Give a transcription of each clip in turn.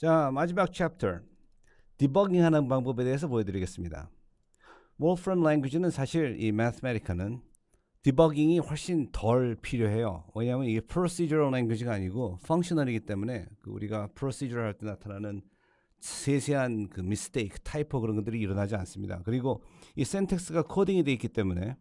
자, 마지막 챕터 디버깅 하는 방법에 대해서 보여드리겠습니다. Wolfram Language는 사실 이 Mathematica'는 디버깅이 훨씬 덜 필요해요. 왜냐하면 이게 procedural language가 아니고 functional이기 때문에 우리가 procedural 할 때 나타나는 세세한 그 mistake, 타이포 그런 것들이 일어나지 않습니다. 그리고 이 syntax가 코딩이 되어 있기 때문에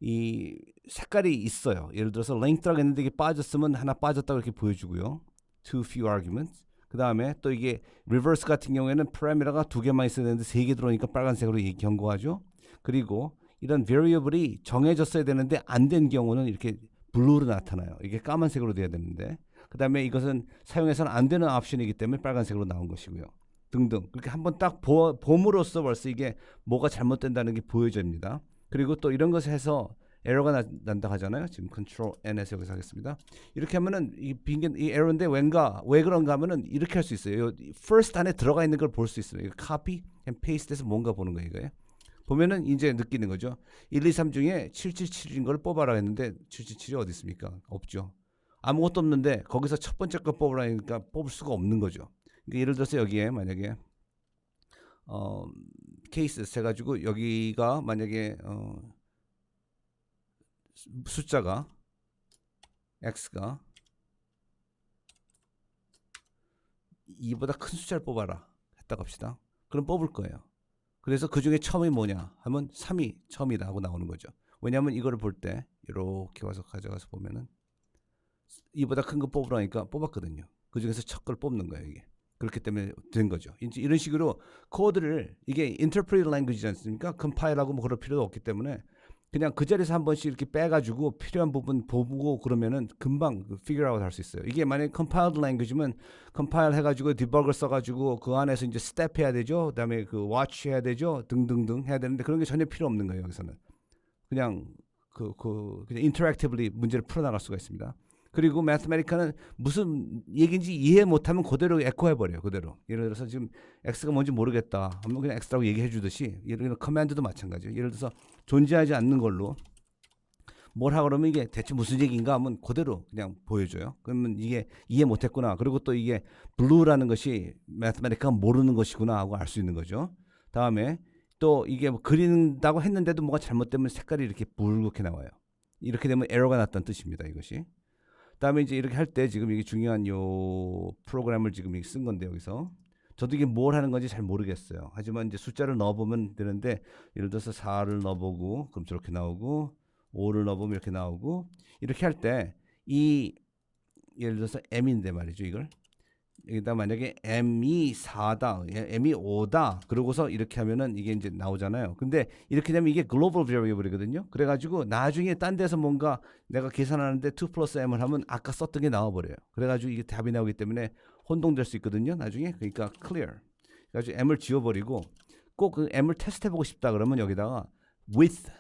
이 색깔이 있어요. 예를 들어서 length라고 했는데 이게 빠졌으면 하나 빠졌다고 이렇게 보여주고요. Too few arguments. 그 다음에 또 이게 reverse 같은 경우에는 parameter가 두 개만 있어야 되는데 세 개 들어오니까 빨간색으로 경고하죠. 그리고 이런 variable이 정해졌어야 되는데 안 된 경우는 이렇게 블루로 나타나요. 이게 까만색으로 돼야 되는데 그 다음에 이것은 사용해서는 안 되는 옵션이기 때문에 빨간색으로 나온 것이고요. 등등. 그렇게 한번 딱 봄으로써 벌써 이게 뭐가 잘못된다는 게 보여집니다. 그리고 또 이런 것을 해서 에러가 난다 하잖아요. 지금 컨트롤 N에서 여기서 하겠습니다. 이렇게 하면은 이 빈겐 이 에러인데 왜 그런가 하면은 이렇게 할 수 있어요. first 안에 들어가 있는 걸 볼 수 있어요. 이거 copy and paste해서 뭔가 보는 거예요. 이거예요. 보면은 이제 느끼는 거죠. 1, 2, 3 중에 777인 걸 뽑아라 했는데 777이 어디 있습니까? 없죠. 아무것도 없는데 거기서 첫 번째 거 뽑으라 하니까 뽑을 수가 없는 거죠. 그러니까 예를 들어서 여기에 만약에 케이스 해가지고 여기가 만약에 숫자가 x가 2보다 큰 숫자를 뽑아라 했다고 합시다. 그럼 뽑을 거예요. 그래서 그 중에 처음이 뭐냐 하면 3이 처음이다 하고 나오는 거죠. 왜냐하면 이거를 볼 때 이렇게 와서 가져가서 보면은 2보다 큰 거 뽑으라니까 뽑았거든요. 그 중에서 첫 걸 뽑는 거예요. 이게 그렇기 때문에 된 거죠. 이제 이런 식으로 코드를 이게 interpreted language지 않습니까? 컴파일하고 뭐 그럴 필요도 없기 때문에 그냥 그 자리에서 한 번씩 이렇게 빼가지고 필요한 부분 보고 그러면은 금방 figure out 할 수 있어요. 이게 만약에 compiled language면 compile 해가지고 디버거 써가지고 그 안에서 이제 step 해야 되죠. 그다음에 그 watch 해야 되죠. 등등등 해야 되는데 그런 게 전혀 필요 없는 거예요. 여기서는 그냥 그냥 interactively 문제를 풀어나갈 수가 있습니다. 그리고 Mathematica'는 무슨 얘기인지 이해 못하면 그대로 에코해버려요. 그대로. 예를 들어서 지금 X가 뭔지 모르겠다 하면 그냥 X라고 얘기해 주듯이 예를 들어 커맨드도 마찬가지예요. 예를 들어서 존재하지 않는 걸로 뭘 하고 그러면 이게 대체 무슨 얘기인가 하면 그대로 그냥 보여줘요. 그러면 이게 이해 못했구나. 그리고 또 이게 blue라는 것이 Mathematica'가 모르는 것이구나 하고 알 수 있는 거죠. 다음에 또 이게 뭐 그린다고 했는데도 뭐가 잘못되면 색깔이 이렇게 붉게 나와요. 이렇게 되면 에러가 났다는 뜻입니다. 이것이. 다음에 이제 이렇게 할 때 지금 이게 중요한 요 프로그램을 지금 쓴 건데 여기서 저도 이게 뭘 하는 건지 잘 모르겠어요. 하지만 이제 숫자를 넣어보면 되는데 예를 들어서 4를 넣어보고 그럼 저렇게 나오고 5를 넣어보면 이렇게 나오고 이렇게 할 때 이 예를 들어서 m인데 말이죠 이걸 여기다 만약에 m이 4다, m이 5다 그러고서 이렇게 하면은 이게 이제 나오잖아요. 근데 이렇게 되면 이게 글로벌 베리어블이거든요. 그래가지고 나중에 딴 데서 뭔가 내가 계산하는데 2 플러스 m을 하면 아까 썼던 게 나와버려요. 그래가지고 이게 답이 나오기 때문에 혼동될 수 있거든요. 나중에 그러니까 clear. 그래가지고 m을 지워버리고 꼭 그 m을 테스트해보고 싶다 그러면 여기다가 with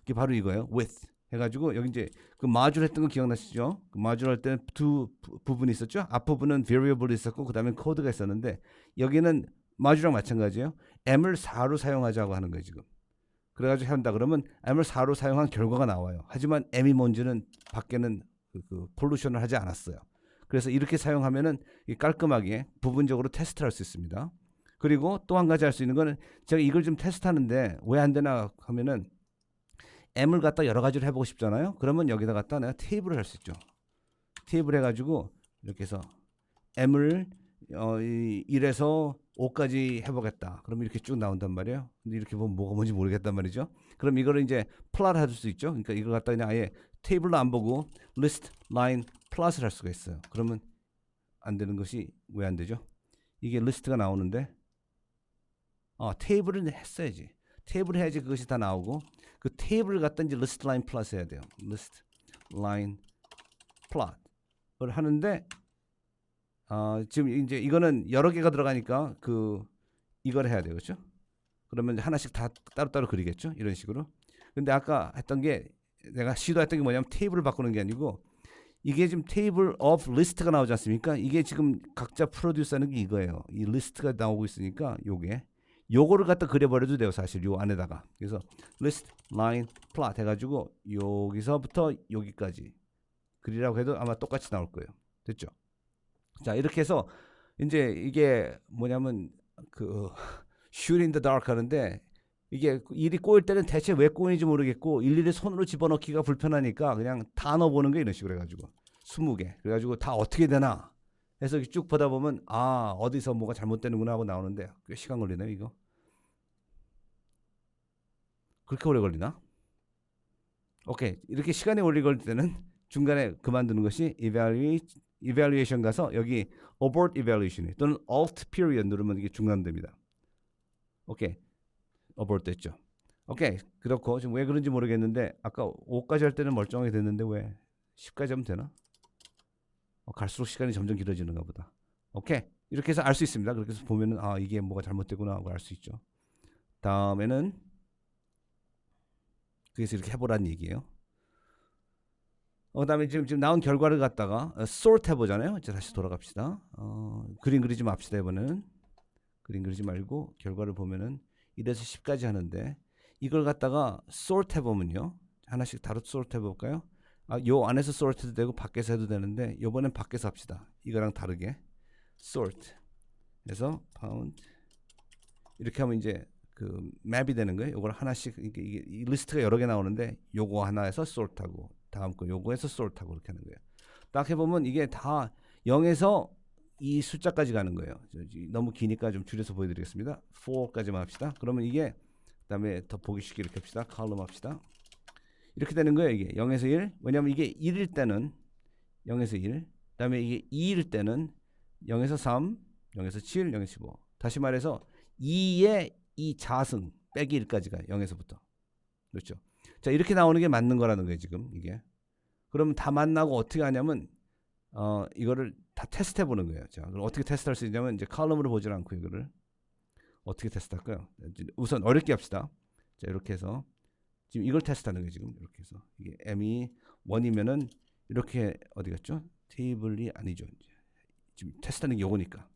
이게 바로 이거예요. with 해가지고 여기 이제 그 마줄 했던 거 기억나시죠? 그 마줄 할 때는 두 부분이 있었죠. 앞부분은 variable이 있었고 그 다음에 코드가 있었는데 여기는 마줄랑 마찬가지예요. m을 4로 사용하자고 하는 거예요 지금. 그래가지고 한다 그러면 m을 4로 사용한 결과가 나와요. 하지만 m이 뭔지는 밖에는 그 폴루션을 하지 않았어요. 그래서 이렇게 사용하면은 깔끔하게 부분적으로 테스트할 수 있습니다. 그리고 또 한 가지 할 수 있는 거는 제가 이걸 좀 테스트하는데 왜 안 되나 하면은 m을 갖다 여러 가지로 해보고 싶잖아요. 그러면 여기다 갖다 내가 테이블을 할 수 있죠. 테이블 해가지고 이렇게 해서 m을 1에서 5까지 해보겠다. 그럼 이렇게 쭉 나온단 말이에요. 근데 이렇게 보면 뭐가 뭔지 모르겠단 말이죠. 그럼 이거를 이제 플랫 할 수 있죠. 그러니까 이걸 갖다 그냥 아예 테이블로 안 보고 list, line, 플랫을 할 수가 있어요. 그러면 안 되는 것이 왜 안 되죠? 이게 리스트가 나오는데 테이블은 했어야지. 테이블 해야지 그것이 다 나오고 그 테이블을 갖다 이제 list line plus 해야 돼요. list line plot을 하는데 지금 이제 이거는 여러 개가 들어가니까 이걸 해야 돼요. 그렇죠? 그러면 하나씩 다 따로따로 그리겠죠? 이런 식으로. 근데 아까 했던 게 내가 시도했던 게 뭐냐면 테이블을 바꾸는 게 아니고 이게 지금 테이블 of list가 나오지 않습니까? 이게 지금 각자 프로듀스 하는 게 이거예요. 이 리스트가 나오고 있으니까 요거를 갖다 그려버려도 돼요. 사실 요 안에다가. 그래서 list, line, plot 해가지고 여기서부터 여기까지 그리라고 해도 아마 똑같이 나올 거예요. 됐죠? 자, 이렇게 해서 이제 이게 뭐냐면 그 shoot in the dark 하는데 이게 일이 꼬일 때는 대체 왜 꼬이는지 모르겠고 일일이 손으로 집어넣기가 불편하니까 그냥 다 넣어보는 게 이런 식으로 해가지고 20개 그래가지고 다 어떻게 되나 해서 쭉 보다 보면 아 어디서 뭐가 잘못되는구나 하고 나오는데 꽤 시간 걸리네요 이거. 그렇게 오래 걸리나? 오케이 이렇게 시간이 오래 걸릴 때는 중간에 그만두는 것이 evaluation 가서 여기 abort evaluation 또는 alt period 누르면 이게 중단됩니다. 오케이 abort 됐죠. 오케이 그렇고 지금 왜 그런지 모르겠는데 아까 5까지 할 때는 멀쩡하게 됐는데 왜 10까지 하면 되나? 갈수록 시간이 점점 길어지는가 보다. 오케이 이렇게 해서 알 수 있습니다. 그렇게 해서 보면은 아 이게 뭐가 잘못되구나 하고 알 수 있죠. 다음에는 그래서 이렇게 해보라는 얘기예요. 그다음에 지금 나온 결과를 갖다가 sort 해보잖아요. 이제 다시 돌아갑시다. 그림 그리지 맙시다 이번에는. 그림 그리지 말고 결과를 보면은 1에서 10까지 하는데 이걸 갖다가 sort 해보면요. 하나씩 다루 sort 해볼까요? 요 안에서 sort도 되고 밖에서 해도 되는데 요번엔 밖에서 합시다. 이거랑 다르게 sort 해서 found 이렇게 하면 이제 그 맵이 되는 거예요. 요걸 하나씩 이게 리스트가 여러 개 나오는데 요거 하나에서 sort하고 다음 거 요거에서 sort하고 이렇게 하는 거예요. 딱 해보면 이게 다 0에서 이 숫자까지 가는 거예요. 너무 기니까 좀 줄여서 보여드리겠습니다. 4까지만 합시다. 그러면 이게 그다음에 더 보기 쉽게 이렇게 합시다. 컬럼 합시다. 이렇게 되는 거예요. 이게 0에서 1. 왜냐하면 이게 1일 때는 0에서 1. 그다음에 이게 2일 때는 0에서 3, 0에서 7, 0에서 15. 다시 말해서 2의 이 자승 빼기 1까지 가요. 0에서부터. 그렇죠. 자 이렇게 나오는 게 맞는 거라는 거예요. 지금 이게. 그러면 다 만나고 어떻게 하냐면 이거를 다 테스트해 보는 거예요. 자, 그럼 어떻게 테스트할 수 있냐면 이제 칼럼으로 보질 않고 이거를 어떻게 테스트할까요? 우선 어렵게 합시다. 자, 이렇게 해서 지금 이걸 테스트하는 거예요. 지금 이렇게 해서 이게 m이 1이면은 이렇게 어디 갔죠? 테이블이 아니죠. 지금 테스트하는 게 요거니까.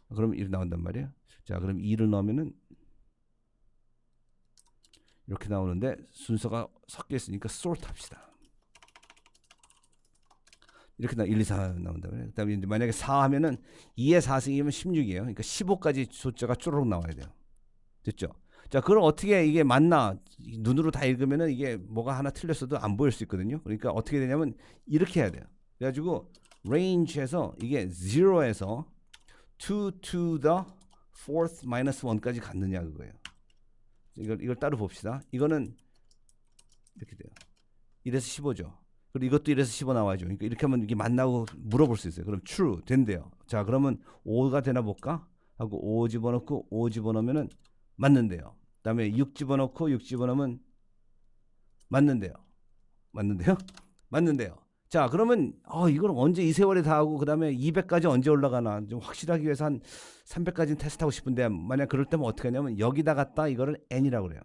그럼 1 나온단 말이에요. 자, 그럼 2를 넣으면은 이렇게 나오는데 순서가 섞여 있으니까 sort 합시다. 이렇게 1, 2, 4 나온다고요. 그다음에 이제 만약에 4 하면은 2의 4승이면 16이에요. 그러니까 15까지 숫자가 쭈르륵 나와야 돼요. 됐죠? 자, 그럼 어떻게 이게 맞나? 눈으로 다 읽으면은 이게 뭐가 하나 틀렸어도 안 보일 수 있거든요. 그러니까 어떻게 되냐면 이렇게 해야 돼요. 그래가지고 range에서 이게 0에서 2 to the fourth minus 1까지 갔느냐 그거예요. 이걸 따로 봅시다. 이거는 이렇게 돼요. 1에서 15죠. 그리고 이것도 1에서 15 나와야죠. 그러니까 이렇게 하면 이게 맞나고 물어볼 수 있어요. 그럼 true 된대요. 자, 그러면 5가 되나 볼까? 하고 5 집어넣고 5 집어넣으면은 맞는데요. 그다음에 6 집어넣고 6 집어넣으면 맞는데요. 맞는데요? 맞는데요. 자, 그러면 이걸 언제 이 세월에 다 하고 그다음에 200까지 언제 올라가나 좀 확실하기 위해서 한 300까지는 테스트하고 싶은데 만약 그럴 때면 어떻게 하냐면 여기다 갖다 이거를 n이라고 그래요.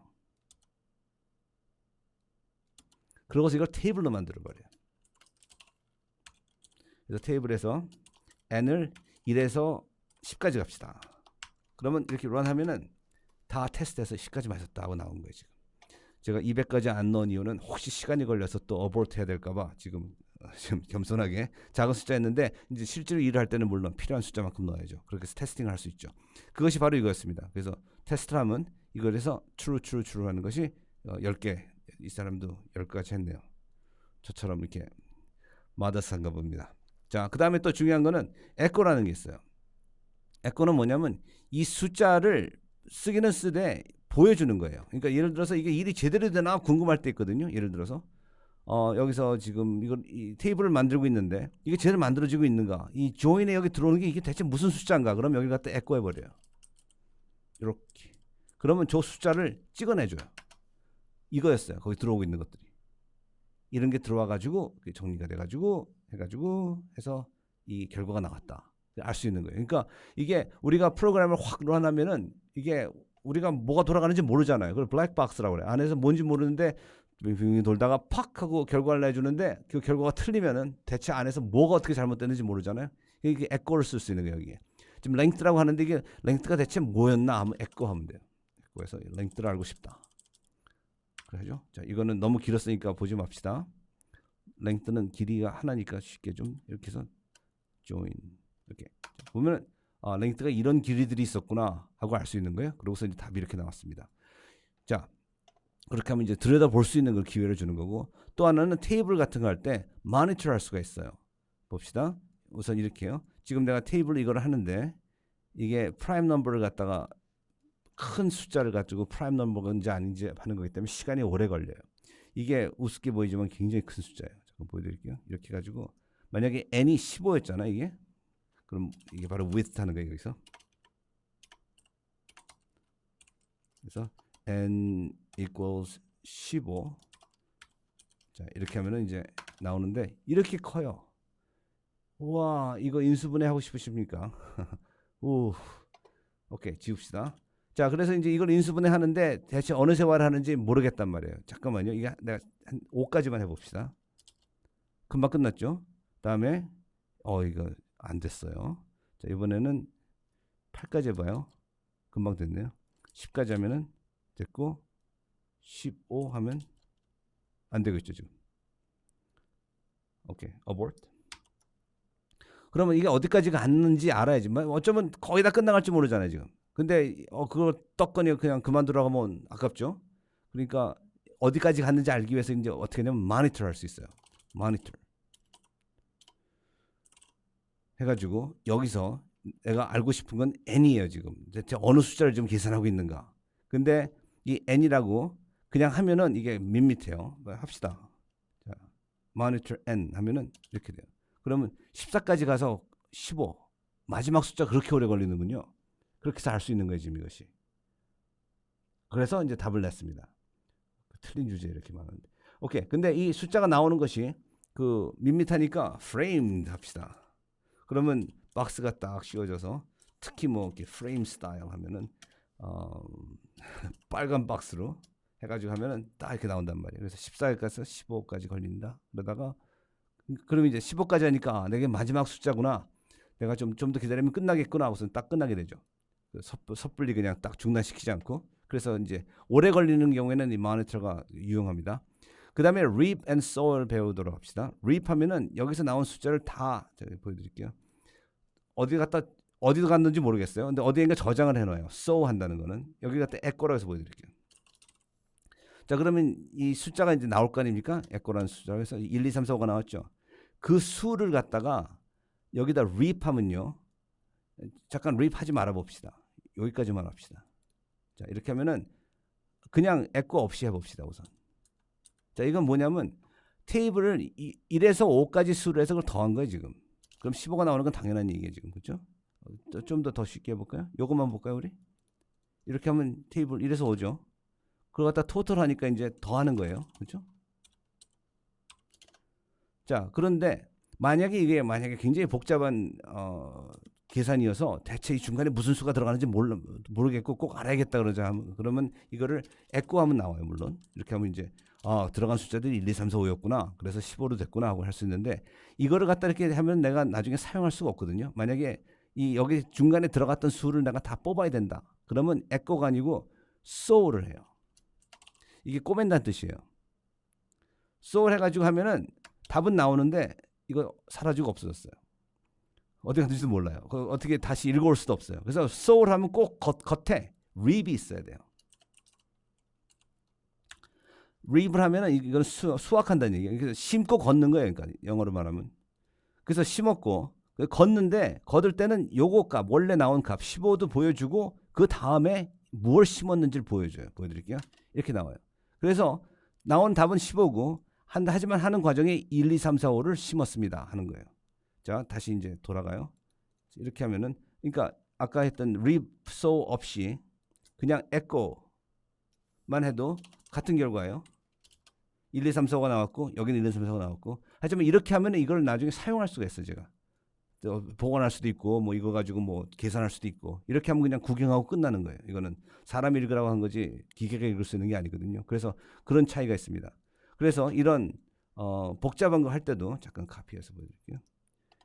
그러고서 이걸 테이블로 만들어 버려요. 그래서 테이블에서 n을 1에서 10까지 갑시다. 그러면 이렇게 런하면은 다 테스트해서 10까지 맞았다 하고 나온 거예요. 지금 제가 200까지 안 넣은 이유는 혹시 시간이 걸려서 또 어보트 해야 될까봐 지금 겸손하게 작은 숫자였는데 이제 실제로 일을 할 때는 물론 필요한 숫자만큼 넣어야죠. 그렇게 해서 테스팅을 할 수 있죠. 그것이 바로 이거였습니다. 그래서 테스트를 하면 이걸 해서 true 하는 것이 10개 이 사람도 10가지 했네요. 저처럼 이렇게 마더스한가 봅니다. 자, 그 다음에 또 중요한 거는 echo라는 게 있어요. echo는 뭐냐면 이 숫자를 쓰기는 쓰되 보여주는 거예요. 그러니까 예를 들어서 이게 일이 제대로 되나 궁금할 때 있거든요. 예를 들어서 여기서 지금 이 테이블을 만들고 있는데 이게 제대로 만들어지고 있는가? 이 join에 여기 들어오는 게 이게 대체 무슨 숫자인가? 그럼 여기 갖다 echo 해버려요. 이렇게. 그러면 저 숫자를 찍어내줘요. 이거였어요. 거기 들어오고 있는 것들이. 이런 게 들어와가지고 정리가 돼가지고 해서 이 결과가 나왔다. 알 수 있는 거예요. 그러니까 이게 우리가 프로그램을 확 런하면은 이게 우리가 뭐가 돌아가는지 모르잖아요. 그걸 블랙박스라고 그래요. 안에서 뭔지 모르는데 빙빙 돌다가 팍 하고 결과를 내주는데 그 결과가 틀리면은 대체 안에서 뭐가 어떻게 잘못됐는지 모르잖아요. 이게 에코를 쓸 수 있는 거예요. 여기에. 지금 랭크라고 하는데 이게 랭크가 대체 뭐였나 하면 에코 하면 돼요. 에코에서 랭크를 알고 싶다. 그래죠? 자, 이거는 너무 길었으니까 보지 맙시다. 랭크는 길이가 하나니까 쉽게 좀 이렇게 해서 join 보면 랭크가 이런 길이들이 있었구나 하고 알 수 있는 거예요. 그러고서 이제 답이 이렇게 나왔습니다. 자, 그렇게 하면 이제 들여다 볼 수 있는 걸 기회를 주는 거고, 또 하나는 테이블 같은 거 할 때 모니터 할 수가 있어요. 봅시다. 우선 이렇게요. 지금 내가 테이블 이걸 하는데 이게 프라임 넘버를 갖다가 큰 숫자를 가지고 프라임 넘버인지 아닌지 하는 거기 때문에 시간이 오래 걸려요. 이게 우습게 보이지만 굉장히 큰 숫자예요. 잠깐 보여드릴게요. 이렇게 가지고 만약에 n이 15였잖아 이게. 그럼 이게 바로 width 하는 거예요 여기서. 그래서 n equals 15. 자 이렇게 하면은 이제 나오는데 이렇게 커요. 우와 이거 인수분해 하고 싶으십니까? 오, 오케이 지웁시다. 자 그래서 이제 이걸 인수분해 하는데 대체 어느 세월을 하는지 모르겠단 말이에요. 잠깐만요. 이게 내가 한 5까지만 해봅시다. 금방 끝났죠. 다음에 이거 안 됐어요. 자 이번에는 8까지 해봐요. 금방 됐네요. 10까지 하면은 됐고 15 하면 안 되고 있죠 지금. 오케이 abort. 그러면 이게 어디까지 갔는지 알아야지. 어쩌면 거의 다 끝나갈지 모르잖아요 지금. 근데 그걸 떴거니 그냥 그만두라고 하면 아깝죠. 그러니까 어디까지 갔는지 알기 위해서 이제 어떻게 하냐면 모니터 할 수 있어요. 모니터 해가지고 여기서 내가 알고 싶은 건 n이에요 지금. 대체 어느 숫자를 지금 계산하고 있는가. 근데 이 n이라고 그냥 하면은 이게 밋밋해요. 합시다. 자, monitor n 하면은 이렇게 돼요. 그러면 14까지 가서 15 마지막 숫자 그렇게 오래 걸리는군요. 그렇게 해서 알 수 있는 거예요 지금 이것이. 그래서 이제 답을 냈습니다. 틀린 주제 이렇게 많은데. 오케이. 근데 이 숫자가 나오는 것이 그 밋밋하니까 framed 합시다. 그러면 박스가 딱 씌워져서 특히 뭐 이렇게 프레임 스타일 하면은 빨간 박스로 해가지고 하면은 딱 이렇게 나온단 말이에요. 그래서 14까지 15까지 걸린다. 그러다가 그럼 이제 15까지 하니까 내게 마지막 숫자구나. 내가 좀 더 기다리면 끝나겠구나 하고서 딱 끝나게 되죠. 섣불리 그냥 딱 중단시키지 않고. 그래서 이제 오래 걸리는 경우에는 이 모니터가 유용합니다. 그 다음에 reap and sow를 배우도록 합시다. reap 하면은 여기서 나온 숫자를 다 제가 보여드릴게요. 어디 갔는지 모르겠어요. 근데 어디인가 저장을 해놔요. sow 한다는 거는 여기 갖다 echo라고 해서 보여드릴게요. 자 그러면 이 숫자가 이제 나올 거 아닙니까? echo라는 숫자. 그래서 1, 2, 3, 4, 5가 나왔죠. 그 수를 갖다가 여기다 reap 하면요. 잠깐 reap 하지 말아 봅시다. 여기까지만 합시다. 자 이렇게 하면은 그냥 echo 없이 해봅시다 우선. 자 이건 뭐냐면 테이블을 1에서 5까지 수를 해서 그걸 더한 거예요 지금. 그럼 15가 나오는 건 당연한 얘기예요 지금. 그렇죠? 좀 더 쉽게 해볼까요? 요것만 볼까요 우리? 이렇게 하면 테이블 1에서 5죠. 그걸 갖다 토탈 하니까 이제 더하는 거예요. 그렇죠? 자 그런데 만약에 굉장히 복잡한 계산이어서 대체 이 중간에 무슨 수가 들어가는지 모르겠고 꼭 알아야겠다 그러면 이거를 에코 하면 나와요. 물론 이렇게 하면 이제 들어간 숫자들이 1, 2, 3, 4, 5였구나. 그래서 15로 됐구나 하고 할 수 있는데 이거를 갖다 이렇게 하면 내가 나중에 사용할 수가 없거든요. 만약에 여기 중간에 들어갔던 수를 내가 다 뽑아야 된다. 그러면 에코가 아니고 sow를 해요. 이게 꼬맨다는 뜻이에요. sow 해가지고 하면은 답은 나오는데 이거 사라지고 없어졌어요. 어디 갔는지도 몰라요. 어떻게 다시 읽어올 수도 없어요. 그래서 sow 하면 꼭 겉에 reap이 있어야 돼요. reap을 하면은 이건 수확한다는 얘기예요. 그래서 심고 걷는 거예요. 그러니까 영어로 말하면. 그래서 심었고 걷는데 걷을 때는 요거 값 원래 나온 값 15도 보여주고 그 다음에 무엇을 심었는지를 보여줘요. 보여드릴게요. 이렇게 나와요. 그래서 나온 답은 15고 하지만 하는 과정에 1, 2, 3, 4, 5를 심었습니다 하는 거예요. 자 다시 이제 돌아가요. 이렇게 하면은 그러니까 아까 했던 reap, sow 없이 그냥 echo만 해도 같은 결과예요. 1, 2, 3, 4가 나왔고 여기는 1, 2, 3, 4가 나왔고 하지만 이렇게 하면 이걸 나중에 사용할 수가 있어요. 제가 보관할 수도 있고 뭐 이거 가지고 뭐 계산할 수도 있고 이렇게 하면 그냥 구경하고 끝나는 거예요. 이거는 사람이 읽으라고 한 거지 기계가 읽을 수 있는 게 아니거든요. 그래서 그런 차이가 있습니다. 그래서 이런 복잡한 거 할 때도 잠깐 카피해서 보여드릴게요.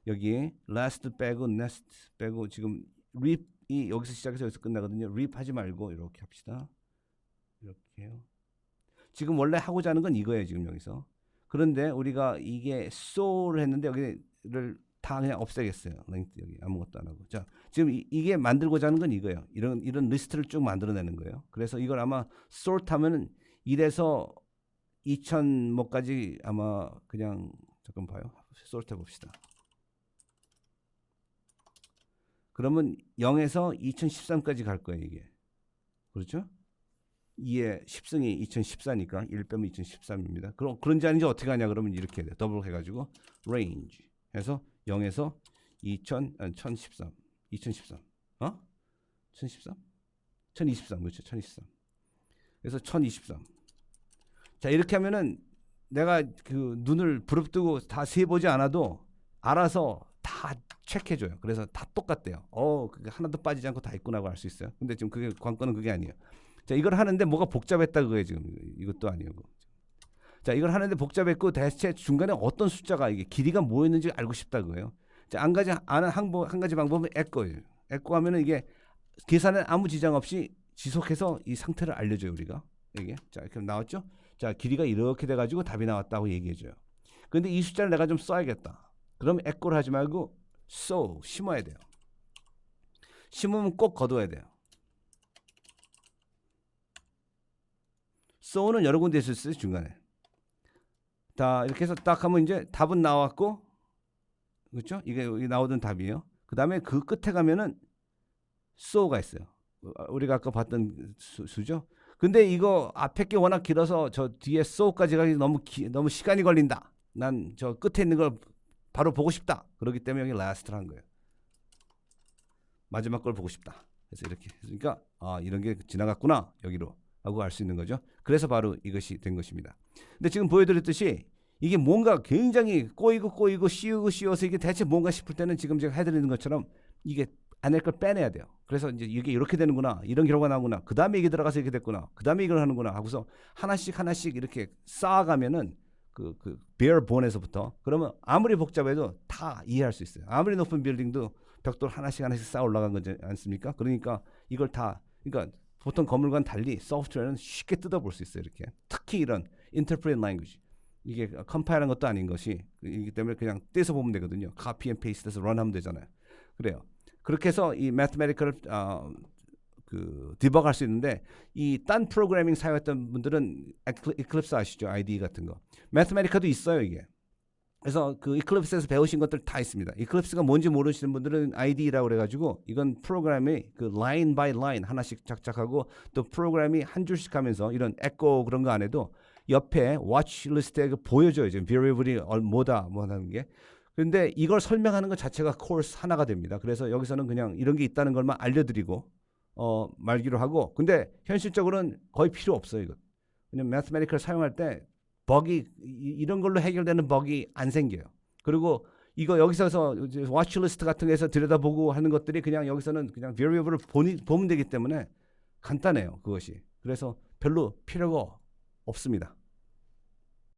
여기 last 빼고 next 빼고 지금 reap이 여기서 시작해서 여기서 끝나거든요. reap 하지 말고 이렇게 합시다. 이렇게요. 지금 원래 하고자 하는 건 이거예요. 지금 여기서. 그런데 우리가 이게 sow를 했는데 여기를 다 그냥 없애겠어요. 랭스 여기 아무것도 안 하고. 자, 지금 이게 만들고자 하는 건 이거예요. 이런 리스트를 쭉 만들어내는 거예요. 그래서 이걸 아마 sort하면은 1에서 2000 뭐까지 아마 그냥 잠깐 봐요. sort 해봅시다. 그러면 0에서 2013까지 갈 거예요, 이게. 그렇죠? 2의 10승이 2014니까 1 빼면 2013입니다. 그럼 그런지 아닌지 어떻게 하냐 그러면 이렇게 해요. 더블 해가지고 range 해서 0에서 1013 2013 1013? 1023 그렇죠. 1023 그래서 1023 자 이렇게 하면은 내가 그 눈을 부릅뜨고 다 세보지 않아도 알아서 다 체크해줘요. 그래서 다 똑같대요. 그게 하나도 빠지지 않고 다 있구나고 알 수 있어요. 근데 지금 그게 관건은 그게 아니에요. 자 이걸 하는데 뭐가 복잡했다 그거예요. 지금 이것도 아니고. 자 이걸 하는데 복잡했고 대체 중간에 어떤 숫자가 이게 길이가 뭐였는지 알고 싶다 그거예요. 자 한 가지 방법은 에코예요. 에코 하면은 이게 계산에 아무 지장 없이 지속해서 이 상태를 알려줘요 우리가. 이게 자 이렇게 나왔죠? 자 길이가 이렇게 돼가지고 답이 나왔다고 얘기해줘요. 그런데 이 숫자를 내가 좀 써야겠다. 그럼 에코를 하지 말고 so 심어야 돼요. 심으면 꼭 거둬야 돼요. so는 여러 군데에서 쓰요 중간에. 자 이렇게 해서 딱 하면 이제 답은 나왔고 그렇죠? 이게 나오던 답이에요. 그 다음에 그 끝에 가면은 so가 있어요. 우리가 아까 봤던 수죠. 근데 이거 앞에 게 워낙 길어서 저 뒤에 so까지 가기 너무 시간이 걸린다. 난 저 끝에 있는 걸 바로 보고 싶다. 그렇기 때문에 여기 last를 한 거예요. 마지막 걸 보고 싶다. 그래서 이렇게 했으니까 이런 게 지나갔구나 여기로 하고 알 수 있는 거죠. 그래서 바로 이것이 된 것입니다. 근데 지금 보여드렸듯이 이게 뭔가 굉장히 꼬이고 씌워서 이게 대체 뭔가 싶을 때는 지금 제가 해드리는 것처럼 이게 안에 걸 빼내야 돼요. 그래서 이제 이게 이렇게 되는구나. 이런 결과가 나오구나. 그 다음에 이게 들어가서 이렇게 됐구나. 그 다음에 이걸 하는구나. 하고서 하나씩 이렇게 쌓아가면은 그 bare bone에서부터 그러면 아무리 복잡해도 다 이해할 수 있어요. 아무리 높은 빌딩도 벽돌 하나씩 쌓아 올라간 거지 않습니까? 그러니까 이걸 그러니까 보통 건물과는 달리 소프트웨어는 쉽게 뜯어볼 수 있어요. 이렇게 특히 이런 interpret language 이게 컴파일한 것도 아닌 것이 이기 때문에 그냥 떼서 보면 되거든요. copy and paste해서 런하면 되잖아요. 그래요. 그렇게 해서 이 mathematical을 그 디버그할 수 있는데 이 딴 프로그래밍 사용했던 분들은 Eclipse 아시죠? IDE 같은 거. Mathematical도 있어요 이게. 그래서 그 Eclipse에서 배우신 것들 다 있습니다. Eclipse가 뭔지 모르시는 분들은 IDE라고 그래가지고 이건 프로그램이 그 line by line 하나씩 작작하고 또 프로그램이 한 줄씩 하면서 이런 echo 그런 거 안 해도 옆에 watch 리스트에 보여줘요. 지금 variable이 뭐다 뭐 하는 게. 그런데 이걸 설명하는 것 자체가 코र्스 하나가 됩니다. 그래서 여기서는 그냥 이런 게 있다는 걸만 알려드리고 말기로 하고 근데 현실적으로는 거의 필요 없어요. 이거. 왜냐면 mathematical 사용할 때 버기 이런 걸로 해결되는 버기 안 생겨요. 그리고 이거 여기서 watchlist 같은 데서 들여다보고 하는 것들이 그냥 여기서는 그냥 variable을 보면 되기 때문에 간단해요. 그것이. 그래서 별로 필요가 없습니다.